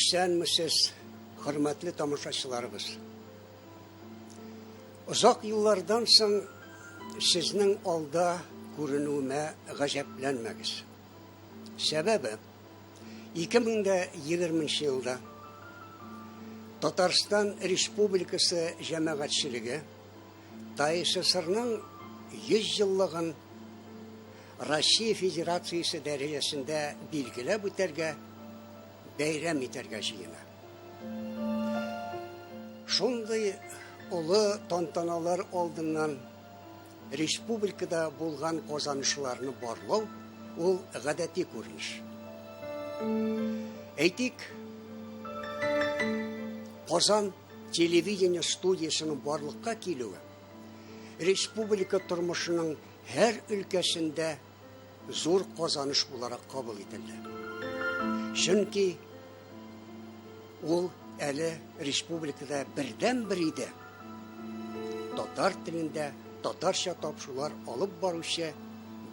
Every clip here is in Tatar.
Исәнмесез, хөрмәтле тамашачыларыбыз. Озак еллардан соң сезнең алда күренүемә гаҗәпләнмәгез. Сәбәбе 2020 елда Татарстан Республикасы җәмәгатьчелеге ТССРның 100 еллыгын Россия Федерациясе дәрәҗәсендә билгеләп үтәргә, бәйрәм итәргә җыена. Шундый улы тантаналар алдыннан республикада булган казанышларны барлау ул гадәти күренеш. Әйтик, Казан телевидение студиясының барлыкка килүе республика тормышының һәр өлкәсендә зур казаныш буларак кабул ителде. Чөнки ул әле республикада бердән-бер иде. Татар телендә татарча тапшырулар алып баручы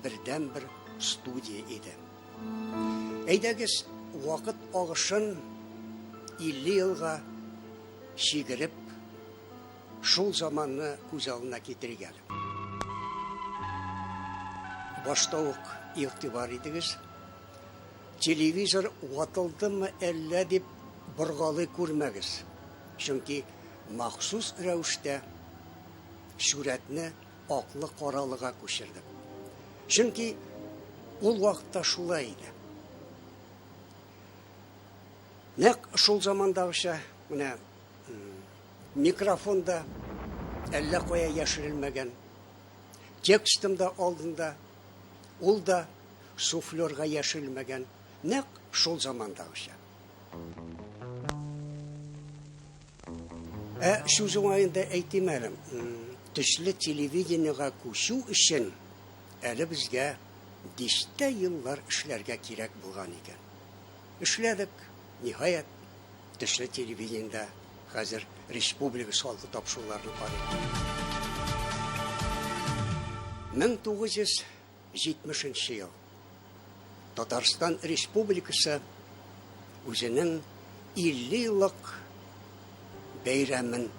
бердән-бер студия иде. Әйдәгез, вакыт агышын 50 елга шигереп, шул заманны күз алдына китерергә. Башта ук игътибар итегез. Телевизор ватылдымы әллә дип боргалый күрмәгез. Чөнки махсус рәвештә сүрәтне аклы-каралыга күчердем. Чөнки ул вакытта шулай иде. Нәкъ шул замандагыча, менә микрофонда әллә кая яшерелмәгән, текстымда алдында, ул да суфлерга яшерелмәгән, нәкъ шул замандагыча. Сүз уңаенда әйтим әле, төшле телевидениега күчү өчен әле безгә 10 еллар эшләргә кирәк булган икән. Эшләдек, ниһаять, төшле телевидениедә хәзер республика салкы тапшыруларны карый. 1970 ел Татарстан Республикасы үзенең 50 еллык бәйрәмен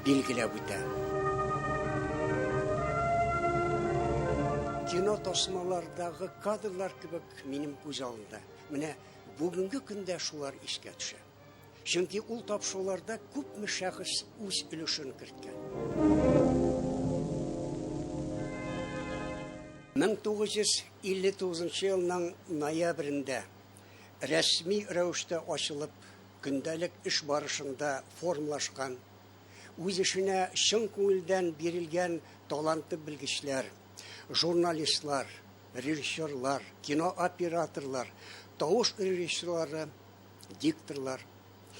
билгеләп үтә. Кино тасмалардагы кадрлар кебек минем күз алдымда. Менә бүгенге көндә шулар искә төшә. Чөнки ул тапшыруларда күпме шәхес үз өлешен керткән. 1959 елның ноябрендә рәсми рәвештә ачылып, көндәлек эш барышында формалашкан, үз эшенә чын күңелдән бирелгән талантлы белгечләр, журналистлар, режиссерлар, кинооператорлар, тавыш режиссерлары, дикторлар,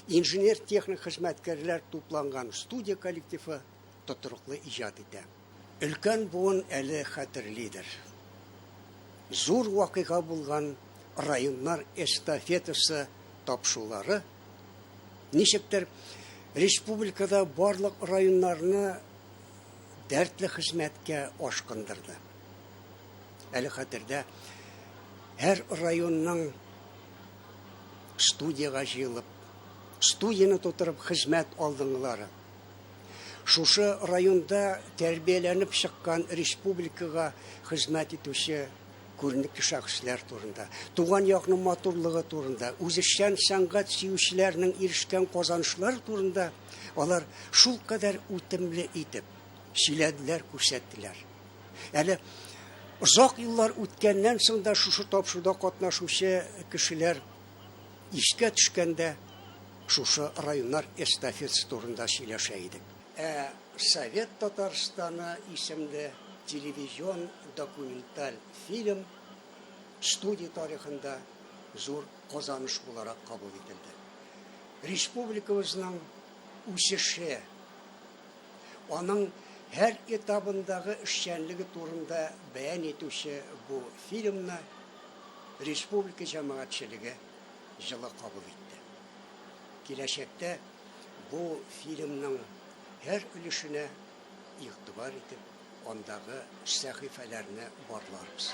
инженер-техник хезмәткәрләр тупланган студия коллективы тотрыклы иҗат итә. Өлкән буын әле хәтерлидер. Зур вакыйга булган районнар эстафетасы тапшырулары ничектер республикада барлык районнарны дәртле хезмәткә ашкындырды. Әле хәтердә һәр районның студияга җыелып, студияны тутырып хезмәт алдыңлары. Шушы районда тәрбияләнеп чыккан республикага хезмәт итүче күренекле шәхесләр турында, туган якның матурлыгы турында, үзешчән сәнгать сөючеләрнең ирешкән казанышлары турында алар шул кадәр үтемле итеп сөйләделәр, күрсәттеләр. Әле озак еллар үткәннән соң да шушы тапшыруда катнашучы кешеләр искә төшкәндә шушы районнар эстафетасы турында сөйләшә идек. Совет Татарстаны исемле телевизион документаль фильм студия тарихында зур казаныш буларак кабул ителде. Республикабызның үсеше, аның һәр этабындагы эшчәнлеге турында бәян итүче бу фильмны республика җәмәгатьчелеге җылы кабул итте. Киләчәктә бу фильмның һәр өлешенә игътибар итеп, андагы сәхифәләрне барларбыз.